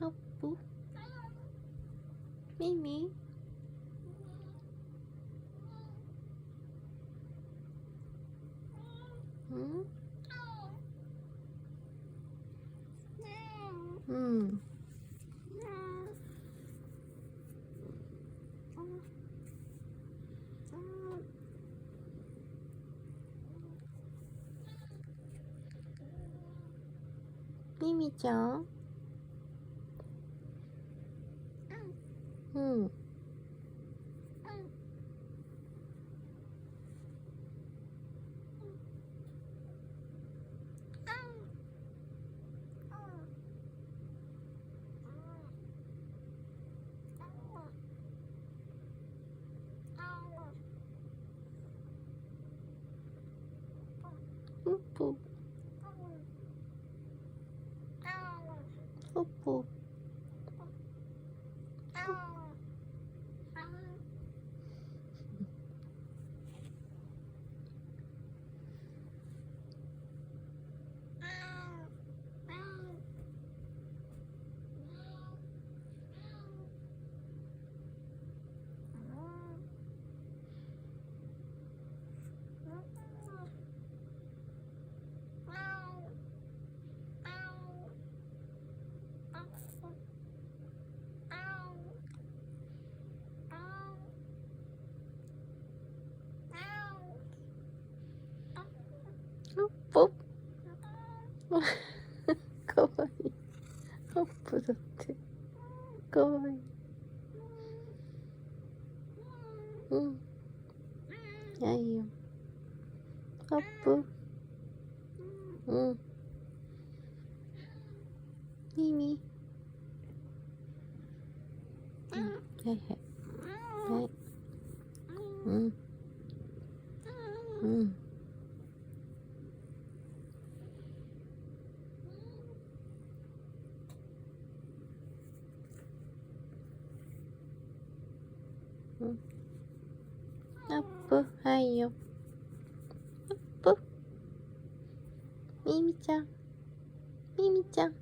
アップミミうん。ミミちゃん。うん。ポッポポッポポッかわいい。アップだってかわいい。うん。はいよ。アップ。うん。ミミ。はいはい。はい。うん。うん。うん。アップ。はいよ。アップ。ミミちゃん。ミミちゃん。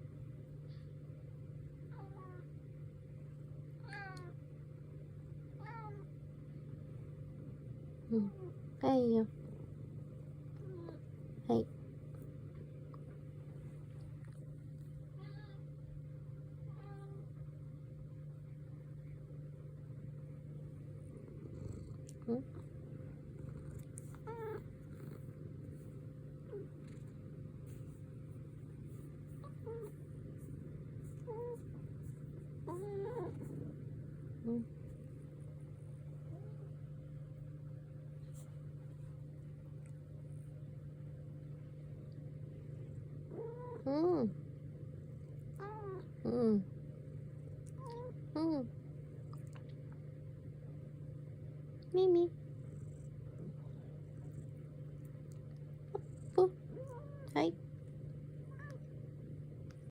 うん。はいよ。はい。うん。うん。うん。うん。うん。ミミ。アップ。はい。